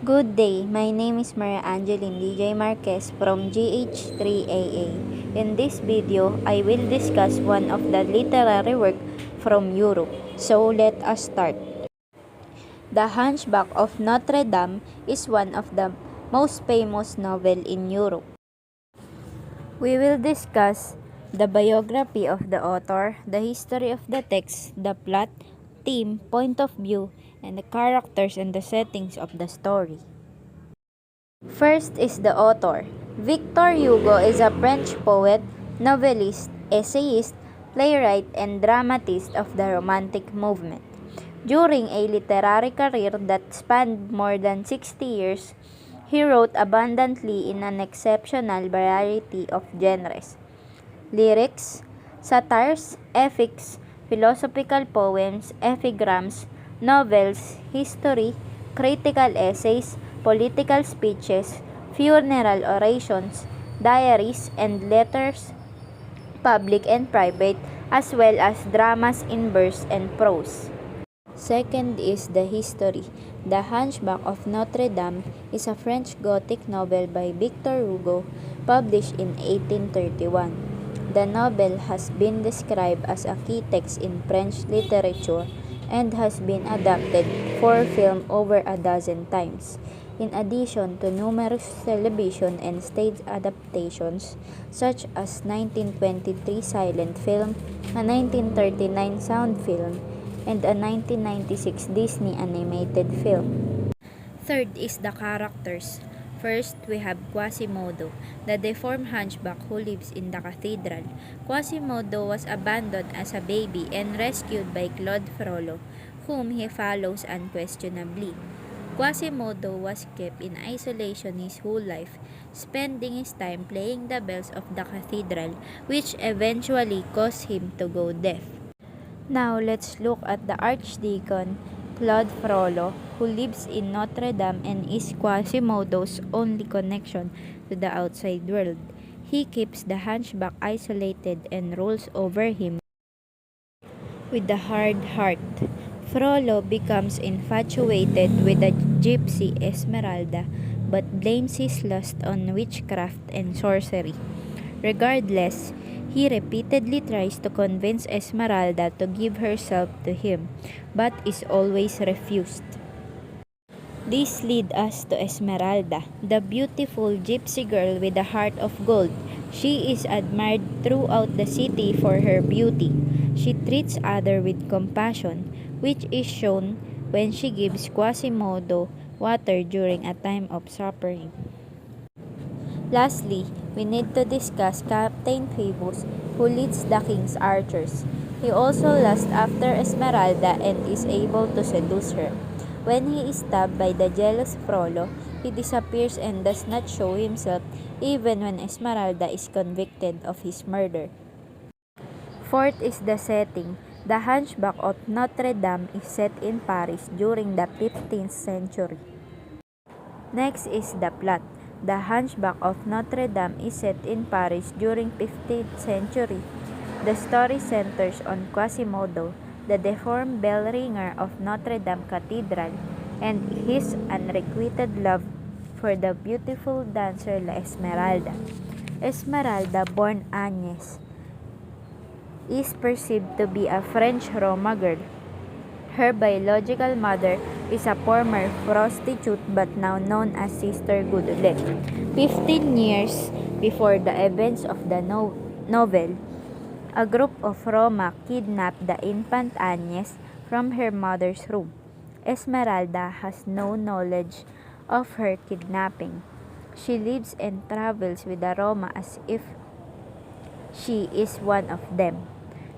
Good day, my name is Maria Angeline DJ Marquez from GH3AA. In this video, I will discuss one of the literary work from Europe. So let us start. The Hunchback of Notre Dame is one of the most famous novel in Europe. We will discuss the biography of the author, the history of the text, the plot, theme, point of view, and the characters and the settings of the story. First is the author. Victor Hugo is a French poet, novelist, essayist, playwright, and dramatist of the Romantic movement. During a literary career that spanned more than 60 years, he wrote abundantly in an exceptional variety of genres: lyrics, satires, epics, philosophical poems, epigrams, novels, history, critical essays, political speeches, funeral orations, diaries, and letters, public and private, as well as dramas in verse and prose. Second is the history. The Hunchback of Notre Dame is a French Gothic novel by Victor Hugo, published in 1831. The novel has been described as a key text in French literature and has been adapted for film over a dozen times. In addition to numerous television and stage adaptations, such as 1923 silent film, a 1939 sound film, and a 1996 Disney animated film. Third is the characters. First, we have Quasimodo, the deformed hunchback who lives in the cathedral. Quasimodo was abandoned as a baby and rescued by Claude Frollo, whom he follows unquestionably. Quasimodo was kept in isolation his whole life, spending his time playing the bells of the cathedral, which eventually caused him to go deaf. Now let's look at the Archdeacon Claude Frollo, who lives in Notre Dame and is Quasimodo's only connection to the outside world. He keeps the hunchback isolated and rules over him with a hard heart. Frollo becomes infatuated with the gypsy Esmeralda, but blames his lust on witchcraft and sorcery. Regardless, he repeatedly tries to convince Esmeralda to give herself to him, but is always refused. This leads us to Esmeralda, the beautiful gypsy girl with a heart of gold. She is admired throughout the city for her beauty. She treats others with compassion, which is shown when she gives Quasimodo water during a time of suffering. Lastly, we need to discuss Captain Phoebus, who leads the king's archers. He also lusts after Esmeralda and is able to seduce her. When he is stabbed by the jealous Frollo, he disappears and does not show himself even when Esmeralda is convicted of his murder. Fourth is the setting. The Hunchback of Notre Dame is set in Paris during the 15th century. Next is the plot. The Hunchback of Notre Dame is set in Paris during 15th century. The story centers on Quasimodo, the deformed bell ringer of Notre Dame Cathedral, and his unrequited love for the beautiful dancer La Esmeralda. Esmeralda, born Agnes, is perceived to be a French Roma girl. Her biological mother is a former prostitute but now known as Sister Gudule. 15 years before the events of the novel, a group of Roma kidnapped the infant Agnes from her mother's room. Esmeralda has no knowledge of her kidnapping. She lives and travels with the Roma as if she is one of them.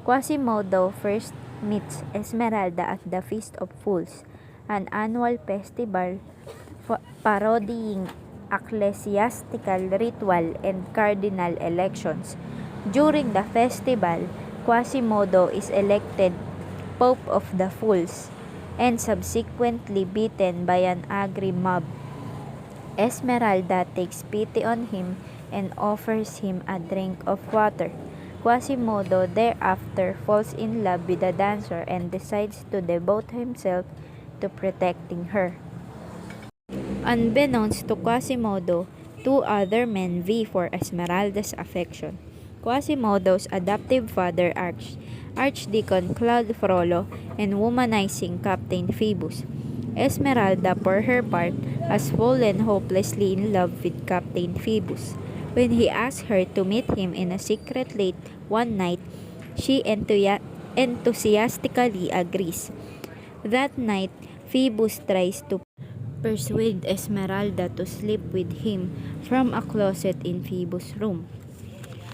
Quasimodo first meets Esmeralda at the Feast of Fools, an annual festival parodying ecclesiastical ritual and cardinal elections. During the festival, Quasimodo is elected Pope of the Fools and subsequently beaten by an angry mob. Esmeralda takes pity on him and offers him a drink of water. Quasimodo thereafter falls in love with the dancer and decides to devote himself to protecting her. Unbeknownst to Quasimodo, two other men vie for Esmeralda's affection. Quasimodo's adoptive father, Archdeacon Claude Frollo, and womanizing Captain Phoebus. Esmeralda, for her part, has fallen hopelessly in love with Captain Phoebus. When he asks her to meet him in a secret late one night, she enthusiastically agrees. That night, Phoebus tries to persuade Esmeralda to sleep with him from a closet in Phoebus' room.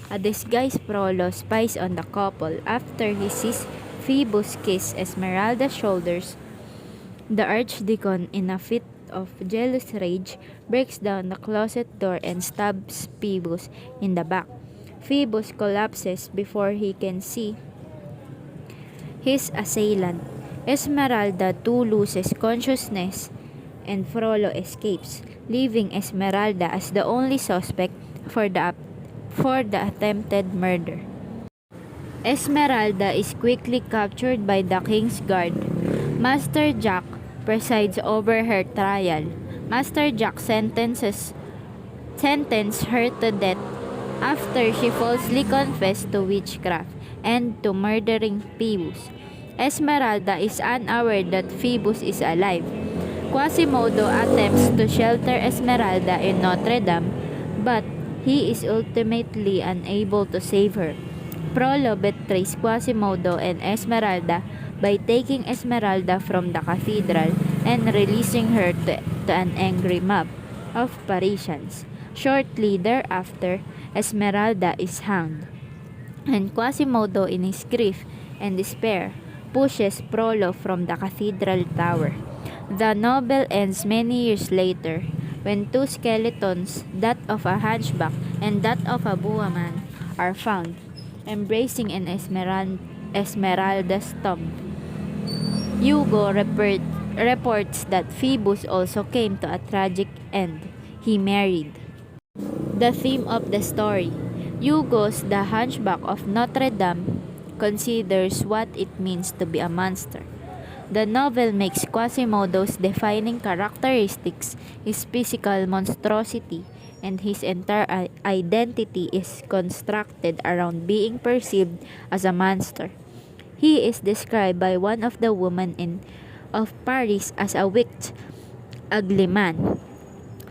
A disguised Frollo spies on the couple. After he sees Phoebus kiss Esmeralda's shoulders, the Archdeacon, in a fit of jealous rage, breaks down the closet door and stabs Phoebus in the back. Phoebus collapses before he can see his assailant. Esmeralda too loses consciousness and Frollo escapes, leaving Esmeralda as the only suspect for the attempted murder. Esmeralda is quickly captured by the king's guard. Master Jack presides over her trial. Master Jack sentences her to death after she falsely confessed to witchcraft and to murdering Phoebus. Esmeralda is unaware that Phoebus is alive. Quasimodo attempts to shelter Esmeralda in Notre Dame, but he is ultimately unable to save her. Frollo betrays Quasimodo and Esmeralda by taking Esmeralda from the cathedral and releasing her to an angry mob of Parisians. Shortly thereafter, Esmeralda is hanged, and Quasimodo, in his grief and despair, pushes Frollo from the cathedral tower. The novel ends many years later when two skeletons, that of a hunchback and that of a woman, are found, embracing in Esmeralda's tomb. Hugo reports that Phoebus also came to a tragic end. He married. The theme of the story. Hugo's The Hunchback of Notre Dame considers what it means to be a monster. The novel makes Quasimodo's defining characteristics his physical monstrosity, and his entire identity is constructed around being perceived as a monster. He is described by one of the women of Paris as a wicked, ugly man.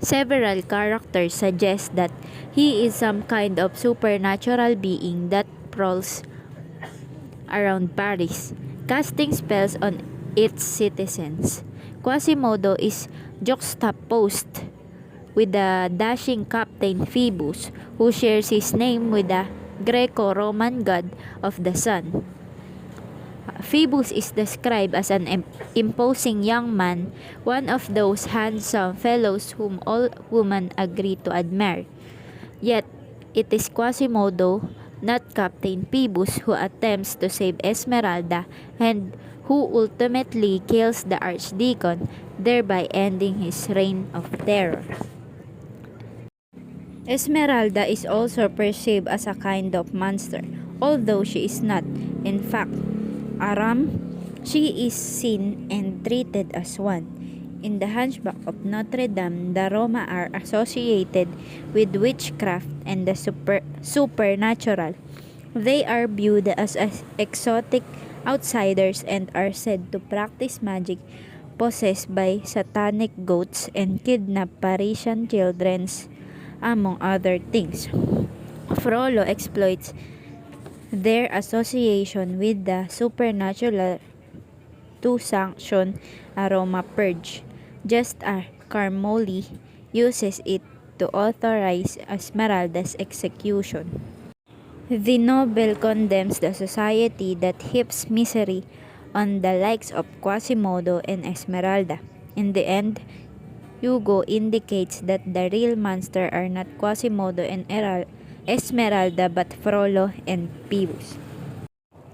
Several characters suggest that he is some kind of supernatural being that prowls around Paris, casting spells on its citizens. Quasimodo is juxtaposed with the dashing Captain Phoebus, who shares his name with the Greco-Roman god of the sun. Phoebus is described as an imposing young man, one of those handsome fellows whom all women agree to admire. Yet, it is Quasimodo, not Captain Phoebus, who attempts to save Esmeralda and who ultimately kills the Archdeacon, thereby ending his reign of terror. Esmeralda is also perceived as a kind of monster, although she is not. In fact, she is seen and treated as one. In The Hunchback of Notre Dame, the Roma are associated with witchcraft and the supernatural. They are viewed as exotic outsiders and are said to practice magic, possessed by satanic goats, and kidnap Parisian children, among other things. Frollo exploits their association with the supernatural to sanction a Roma purge, just as Carmoli uses it to authorize Esmeralda's execution. The novel condemns the society that heaps misery on the likes of Quasimodo and Esmeralda. In the end, Hugo indicates that the real monster are not Quasimodo and Esmeralda but Frollo and Phoebus.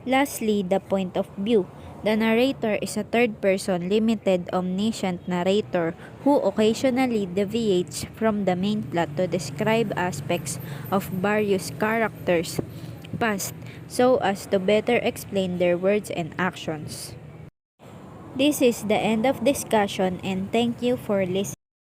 Lastly, the point of view. The narrator is a third-person, limited, omniscient narrator who occasionally deviates from the main plot to describe aspects of various characters' past so as to better explain their words and actions. This is the end of discussion, and thank you for listening.